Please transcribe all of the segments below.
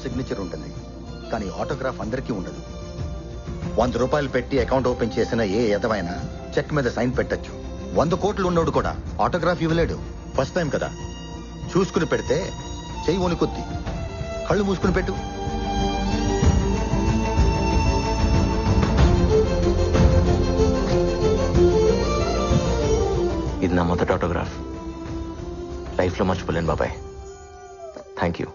Your signature ఉంటుంది, కానీ autograph అందరికీ ఉండదు. 100 రూపాయలు పెట్టి అకౌంట్ ఓపెన్ చేసిన ఏ ఎదవైనా చెక్ మీద సైన్ పెట్టచ్చు. 100 కోట్లు ఉన్నోడు కూడా ఆటోగ్రాఫ్ ఇవ్వలేడు. ఫస్ట్ టైం కదా, చూసుకుని పెడితే చెయ్యి వణుకుద్ది. కళ్ళు మూసుకుని పెట్టు. ఇది నా మొదటి ఆటోగ్రాఫ్. లైఫ్లో మర్చిపోలేను బాబాయ్. Thank you.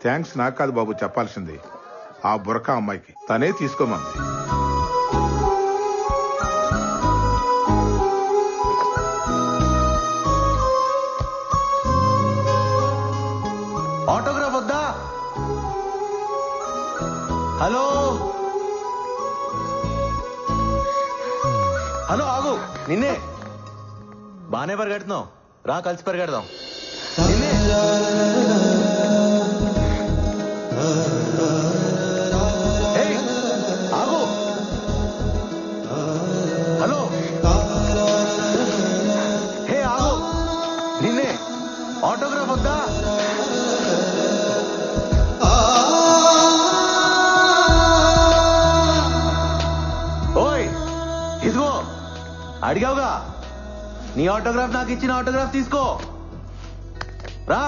థ్యాంక్స్ నాకు కాదు బాబు చెప్పాల్సింది, ఆ బురకా అమ్మాయికి. తనే తీసుకోమంది. ఆటోగ్రాఫ్ వద్దా? హలో హలో, ఆగు. నిన్నే. బానే పరిగెడుతున్నావు, రా కలిసి పరిగెడదాం. నిన్నే. ఏయ్, ఆగు. హలో. హే, ఆగు. నిన్నే. ఆటోగ్రాఫ్ వద్దా? ఓయ్, ఇదిగో అడిగావుగా, నీ ఆటోగ్రాఫ్ నాకు ఇచ్చిన ఆటోగ్రాఫ్ తీసుకో. రా,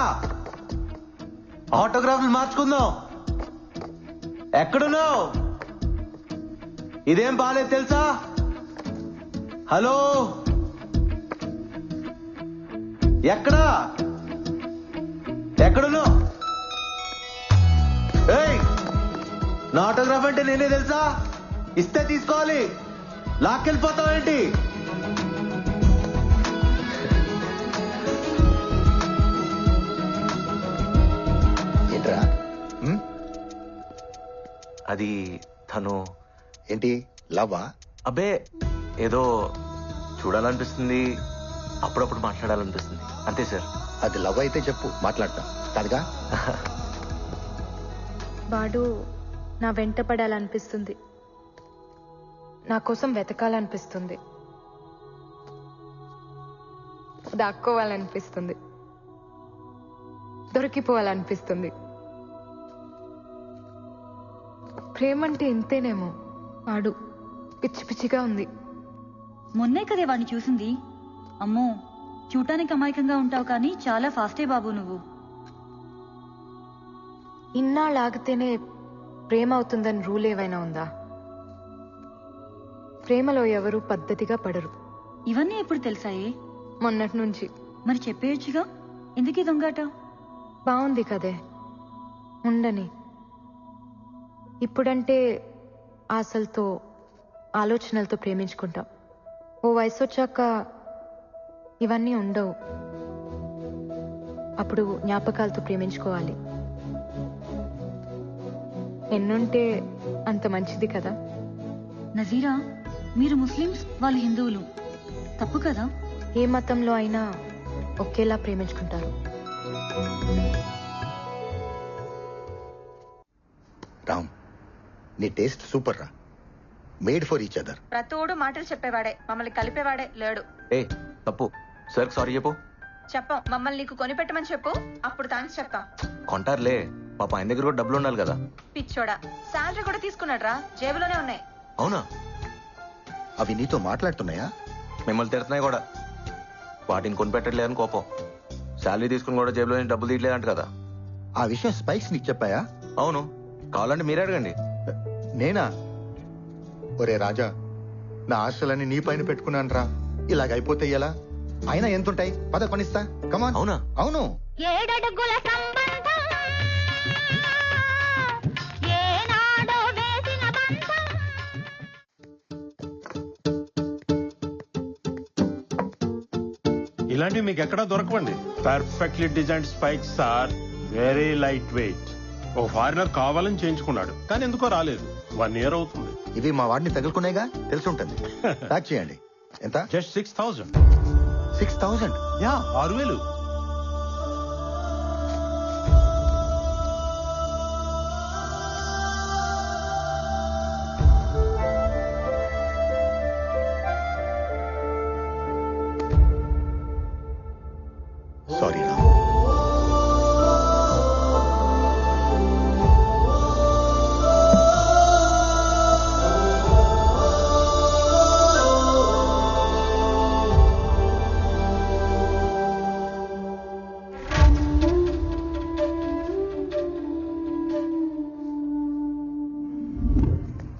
ఆటోగ్రాఫ్లు మార్చుకుందాం. ఎక్కడున్నావు? ఇదేం బాలేదు తెలుసా? హలో, ఎక్కడా? ఎక్కడున్నావు? ఏయ్, నా ఆటోగ్రాఫ్ అంటే నేనే తెలుసా? ఇస్తే తీసుకోవాలి, లాక్కెళ్ళిపోతావేంటి? ఏంట్రా? అది తను. ఏంటి లవ్వా? అబ్బే, ఏదో చూడాలనిపిస్తుంది, అప్పుడప్పుడు మాట్లాడాలనిపిస్తుంది, అంతే సార్. అది లవ్ అయితే చెప్పు, మాట్లాడతాం. కాదుగా? వాడు నా వెంట పడాలనిపిస్తుంది, నా కోసం వెతకాలనిపిస్తుంది, దాక్కోవాలనిపిస్తుంది, దొరికిపోవాలనిపిస్తుంది. ప్రేమంటే ఇంతేనేమో. వాడు పిచ్చి పిచ్చిగా ఉంది. మొన్నే కదే వాడిని చూసింది. అమ్మో, చూడటానికి అమాయకంగా ఉంటావు కానీ చాలా ఫాస్టే బాబు నువ్వు. ఇన్నాళ్ళాగితేనే ప్రేమ అవుతుందని రూల్ ఏవైనా ఉందా? ప్రేమలో ఎవరు పద్ధతిగా పడరు. ఇవన్నీ ఎప్పుడు తెలిసాయే? మొన్నటి నుంచి. మరి చెప్పేయచ్చుగా, ఎందుకీ దొంగాట? బాగుంది కదే, ఉండని. ఇప్పుడంటే ఆశలతో ఆలోచనలతో ప్రేమించుకుంటాం. ఓ వయసు వచ్చాక ఇవన్నీ ఉండవు. అప్పుడు జ్ఞాపకాలతో ప్రేమించుకోవాలి. ఎన్నుంటే అంత మంచిది కదా. నజీరా, మీరు ముస్లిమ్స్, వాళ్ళు హిందువులు, తప్పు కదా? ఏ మతంలో అయినా ఒకేలా ప్రేమించుకుంటారు. రామ్, నీ టేస్ట్ సూపర్ రా. Made for each other. ప్రతోడు మాటలు చెప్పేవాడే, మమ్మల్ని కలిపేవాడే లేడు. ఏ తప్పు, సార్ సారీ చెప్పు. చెప్పం, మమ్మల్ని నీకు కొనిపెట్టమని చెప్పు, అప్పుడు థ్యాంక్స్ చెప్తాం. కొంటారులే, పాప ఆయన దగ్గర కూడా డబ్బులు ఉండాలి కదా. పిచ్చోడా, శాలరీ కూడా తీసుకున్నాడు రా, జేబులోనే ఉన్నాయి. అవునా? అవి నీతో మాట్లాడుతున్నాయా? మిమ్మల్ని తిడుతున్నాయి కూడా. వాటిని కొనిపెట్టట్లేదని కోపం. శాలరీ తీసుకుని కూడా జేబులో నుంచి డబ్బులు తీయట్లేదంట కదా. ఆ విషయం స్పైక్స్ నీకు చెప్పాయా? అవును, కావాలంటే మీరే అడగండి. నేనా? ఒరే రాజా, నా ఆశలన్నీ నీ పైన పెట్టుకున్నాను రా. ఇలాగైపోతే ఎలా? అయినా ఎంతుంటాయి? పద కొనిస్తా. కమాన్. అవునా? అవును. ఏడడుగుల సంబంధం, ఏనాడో వేసిన బంధం. ఇలాంటివి మీకు ఎక్కడా దొరకవండి. Perfectly designed spikes are very light weight. ఓ ఫారినర్ కావాలని చేయించుకున్నాడు, కానీ ఎందుకో రాలేదు. 1 year అవుతుంది. ఇవి మా వాడిని తగులుకునేగా, తెలిసి ఉంటుంది. ప్యాక్ చేయండి. ఎంత? జస్ట్ 6,000. 6,000? యా, 6,000. సారీ రా.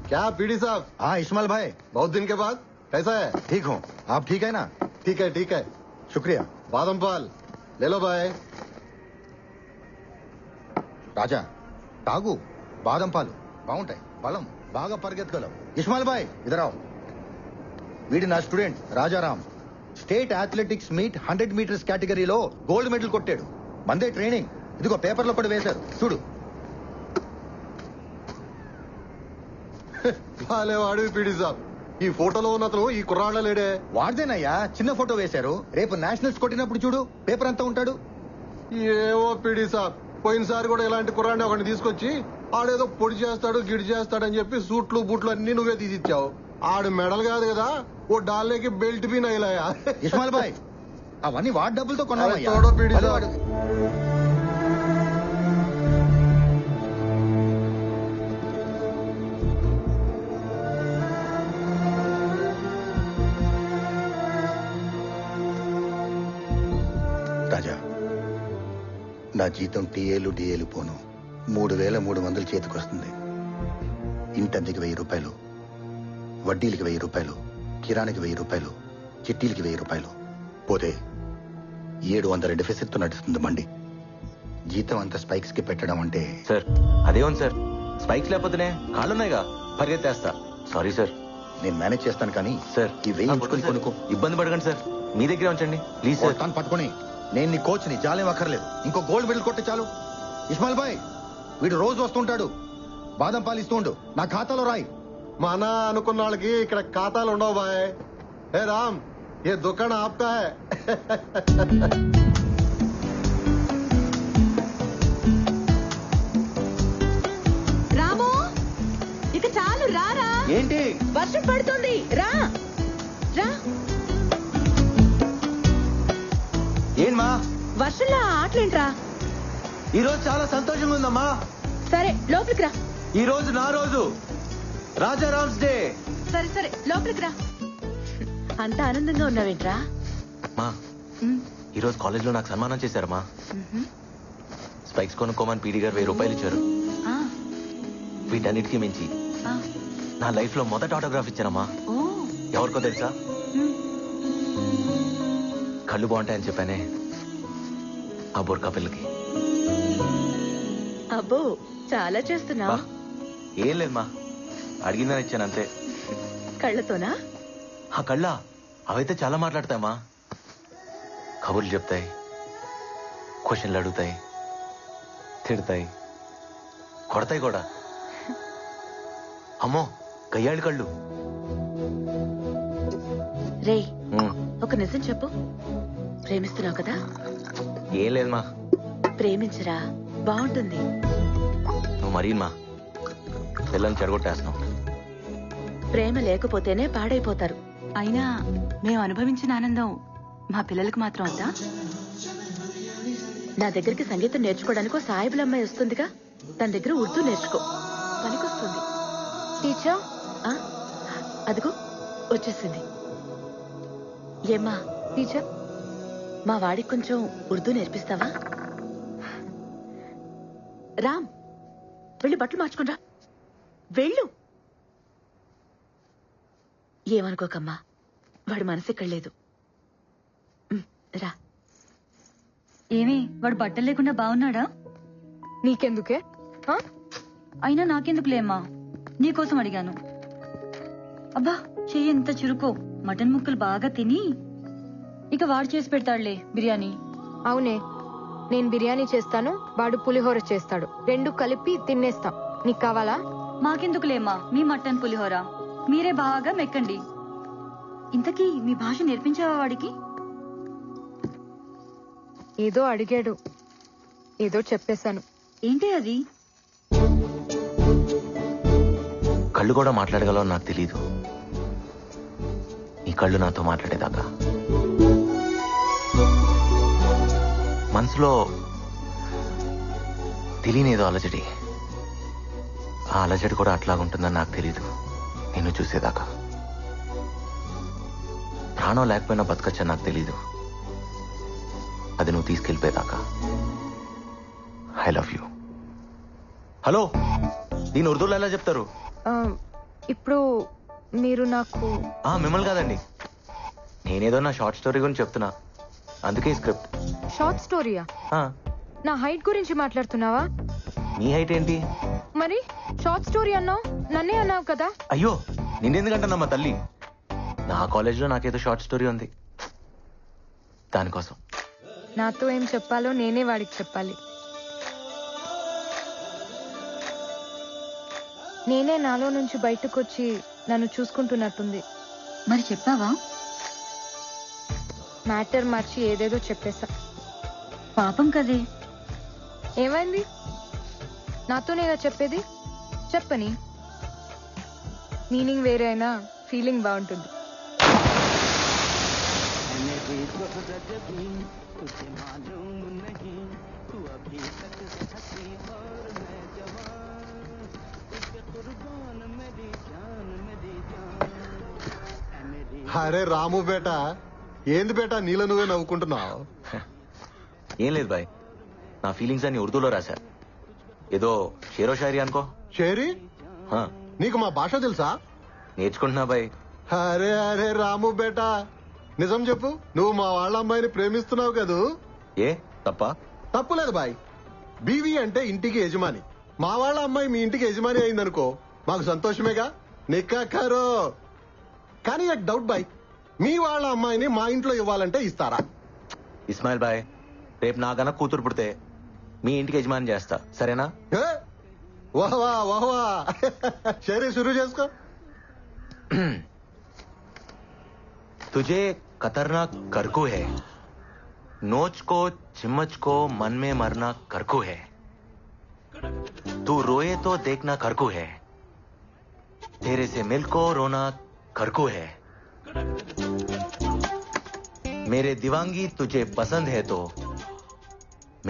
क्या पीडी साहब? हाँ इस्माइल भाई, बहुत दिन के बाद कैसा है? ठीक हूँ. आप ठीक है ना? ठीक है ठीक है. शुक्रिया. बादाम पाल ले लो भाई. రాజా తాగు బాదం పాలు బాగుంటాయి, బలం బాగా పరిగెత్తగలవు. ఇస్మాయిల్ భాయ్ ఇదరావు. వీడి నా student Rajaram. State athletics meet 100 meters కేటగిరీలో గోల్డ్ మెడల్ కొట్టాడు. మందే ట్రైనింగ్. ఇదిగో పేపర్లో కూడా వేశారు చూడు. భలే వాడివి పీడి సాబ్. ఈ ఫోటోలో ఉన్న అతను ఈ కుర్రాళ్ళ లేడే? వాడిదేనయ్యా, చిన్న ఫోటో వేశారు. రేపు నేషనల్స్ కొట్టినప్పుడు చూడు పేపర్ అంతా ఉంటాడు. ఏవో పీడి సాబ్, పోయినసారి కూడా ఇలాంటి కుర్రాడిని ఒకటి తీసుకొచ్చి ఆడేదో పొడి చేస్తాడు గిడి చేస్తాడు అని చెప్పి సూట్లు బూట్లు అన్ని నువ్వే తీసిచ్చావు. ఆడు మెడల్ కాదు కదా, ఓ డాల్లేకి బెల్ట్ బి నైలాయా. ఇస్మాయిల్ భాయ్ అవన్నీ వాడి డబ్బులతో కొన్నావయ్యా. తోడో పీడి సాబ్. వాడు- రాజా నా జీతం టీఏలు పోను 3,300 చేతికొస్తుంది. ఇంటద్దెకి 1,000 రూపాయలు, వడ్డీలకి 1,000 రూపాయలు, కిరాణికి 1,000 రూపాయలు, చిట్టీలకి 1,000 రూపాయలు పోతే 700 డెఫిసిట్ నడుస్తుంది మండి. జీతం అంత స్పైక్స్ కి పెట్టడం అంటే సార్ అదేమో సార్, స్పైక్స్ లేకపోతేనే కాళ్ళున్నాయిగా, పరిగెత్తేస్తా. Sorry sir. నేను మేనేజ్ చేస్తాను కానీ సార్ ఈ 1000 ఉంచుకొని కొనుక్కో. ఇబ్బంది పడకండి సార్, మీ దగ్గరే ఉంచండి ప్లీజ్ సార్. తాను పట్టుకొని నేను నీ కోచ్ ని, జాలేం అక్కర్లేదు. ఇంకో గోల్డ్ మెడల్ కొట్టే చాలు. ఇస్మాయిల్ భాయ్ వీడు రోజు వస్తుంటాడు, బాదం పాలు ఇస్తూ ఉండు, నా ఖాతాలో రాయి. మన అనుకున్న వాళ్ళకి ఇక్కడ ఖాతాలు ఉండవు బాయ్. ఏ రామ్, ఏ దుకాణం ఆప్కా హై. రాము ఇక చాలు రారా. ఏంటి? వర్షం పడుతుంది రా రా. ఏంటమ్మా వర్షంలో ఆటలేంట్రా. ఈ రోజు చాలా సంతోషంగా ఉందమ్మా. సరే లోపలికి రా. ఈ రోజు నా రోజు, రాజారామ్స్ డే. సరే సరే లోపలికి రా. అంత ఆనందంగా ఉన్నావేంట్రా? మా ఈ రోజు కాలేజ్ లో నాకు సన్మానం చేశారమ్మా. స్పైక్స్ కొనుక్కోమని పీడి గారు 1000 రూపాయలు ఇచ్చారు. వీటన్నిటికీ మించి నా లైఫ్ లో మొదటి ఆటోగ్రాఫ్ ఇచ్చానమ్మా. ఎవరికో తెలుసా? కళ్ళు బాగుంటాయని చెప్పానే ఆ బుర్కా పిల్లకి. అబ్బో చాలా చేస్తున్నావు. ఏం లేదమ్మా, అడిగిందని ఇచ్చాను అంతే. కళ్ళతోనా? ఆ కళ్ళ అవైతే చాలా మాట్లాడతాయమ్మా. కబుర్లు చెప్తాయి, క్వశ్చన్లు అడుగుతాయి, తిడతాయి, కొడతాయి కూడా. అమ్మో గయ్యాళి కళ్ళు. రేయ్ ఒక నిజం చెప్పు, ప్రేమిస్తున్నావు కదా? ఏం లేదమ్మా. ప్రేమించరా, బాగుంటుంది. నువ్వు మరీమా పిల్లల్ని చెడగొట్టేస్తున్నావు. ప్రేమ లేకపోతేనే పాడైపోతారు. అయినా మేము అనుభవించిన ఆనందం మా పిల్లలకు మాత్రం వద్దా? నా దగ్గరికి సంగీతం నేర్చుకోవడానికి సాయిబుల అమ్మాయి వస్తుందిగా, తన దగ్గర ఉర్దూ నేర్చుకో, పనికొస్తుంది. టీచర్ అదిగో వచ్చేసింది. ఏమ్మా టీచర్ మా వాడికి కొంచెం ఉర్దూ నేర్పిస్తావా? రామ్ వెళ్ళి బట్టలు మార్చుకురా, వెళ్ళు. ఏమనుకోకమ్మా, వాడి మనసు ఇక్కడ లేదు. రా. ఏమి వాడు బట్టలు లేకుండా బాగున్నాడా? నీకెందుకే? అయినా నాకెందుకులేమ్మా, నీకోసం అడిగాను. అబ్బా చెయ్యి ఎంత చురుకో. మటన్ ముక్కలు బాగా తిని ఇక వాడు చేసి పెడతాడులే బిర్యానీ. అవునే, నేను బిర్యానీ చేస్తాను, వాడు పులిహోర చేస్తాడు. 2 కలిపి తినేస్తాం. నీకు కావాలా? మాకెందుకులేమ్మా మీ మటన్ పులిహోర, మీరే బాగా మెక్కండి. ఇంతకీ మీ భాష నేర్పించావా వాడికి? ఏదో అడిగాడు, ఏదో చెప్పేశాను. ఏంటి అది? కళ్ళు కూడా మాట్లాడగలవని నాకు తెలీదు. నీ కళ్ళు నాతో మాట్లాడేదాకా మనసులో తెలియనేదో అలజడి. ఆ అలజడి కూడా అట్లాగుంటుందని నాకు తెలీదు నిన్ను చూసేదాకా. ప్రాణం లేకపోయినా బతకచ్చని నాకు తెలీదు, అది నువ్వు తీసుకెళ్ళిపోయేదాకా. I love you. హలో, దీని ఉర్దూలో ఎలా చెప్తారు? ఇప్పుడు మీరు నాకు మిమ్మల్ని కాదండి, నేనేదో నా షార్ట్ స్టోరీ గురించి చెప్తున్నా, అందుకే ఈ స్క్రిప్ట్. షార్ట్ స్టోరీయా? నా హైట్ గురించి మాట్లాడుతున్నావా? మీ హైట్ ఏంటి? మరి షార్ట్ స్టోరీ అన్నావు, నన్నే అన్నావు కదా. అయ్యో, నిన్నెందుకంటున్నా తల్లి, నా కాలేజ్లో నాకేదో షార్ట్ స్టోరీ ఉంది, దానికోసం. నాతో ఏం చెప్పాలో నేనే వాడికి చెప్పాలి. నేనే నాలో నుంచి బయటకు వచ్చి నన్ను చూసుకుంటున్నట్టుంది. మరి చెప్పావా? మ్యాటర్ మార్చి ఏదేదో చెప్పేశా. పాపం కదే. ఏమైంది? నాతో నేనా చెప్పేది? చెప్పని. మీనింగ్ వేరే అయినా ఫీలింగ్ బాగుంటుంది. అరే రాము బేటా, ఏంది బేటా నీలో నువ్వే నవ్వుకుంటున్నావు? ఏం లేదు బాయ్, నా ఫీలింగ్స్ అన్ని ఉర్దూలో రాశా, ఏదో షేరో షాయరీ అనుకో. షేరీ? హా, నీకు మా భాష తెలుసా? నేర్చుకుంటున్నా బాయ్. అరే అరే రాము బేటా, నిజం చెప్పు, నువ్వు మా వాళ్ళ అమ్మాయిని ప్రేమిస్తున్నావు కదూ? ఏ తప్ప? తప్పులేదు బాయ్. బీవీ అంటే ఇంటికి యజమాని. మా వాళ్ళ అమ్మాయి మీ ఇంటికి యజమాని అయిందనుకో, మాకు సంతోషమేగా. నిక్కాకారో. కానీ ఒక డౌట్ బాయ్, మీ వాళ్ళ అమ్మాయిని మా ఇంట్లో ఇవ్వాలంటే ఇస్తారా? ఇస్మాయిల్ బాయ్, రేపు నాకన్నా కూతురు పుడితే మీ ఇంటికి యజమాని చేస్తా, సరేనా? వాహ్వా వాహ్వా. సరే షురూ చేసుకో. तुझे खतरनाक करकू है, नोच को चिम्मच को मन में मरना करकू है, तू रोए तो देखना करकू है, तेरे से मिल को रोना करकू है, मेरे दीवांगी तुझे पसंद है तो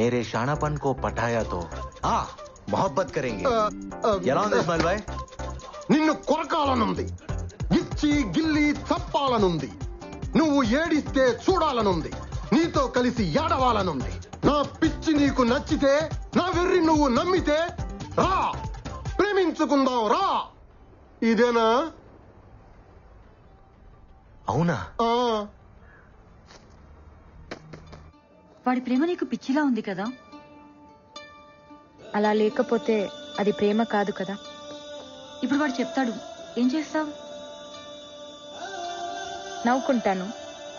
मेरे शानापन को पटाया तो मोहब्बत करेंगे. ఎలా ఉంది ఇస్మాయిల్ బాయ్? నిన్ను కొరకాలనుంది, ఇచ్చి గిల్లి చప్పాలనుంది, నువ్వు ఏడిస్తే చూడాలనుంది, నీతో కలిసి ఏడవాలనుంది. నా పిచ్చి నీకు నచ్చితే, నా వెర్రి నువ్వు నమ్మితే రా, ప్రేమించుకుందాం రా. ఇదేనా? అవునా? వాడి ప్రేమ నీకు పిచ్చిలా ఉంది కదా. అలా లేకపోతే అది ప్రేమ కాదు కదా. ఇప్పుడు వాడు చెప్తాడు, ఏం చేస్తావు? నవ్వుకుంటాను.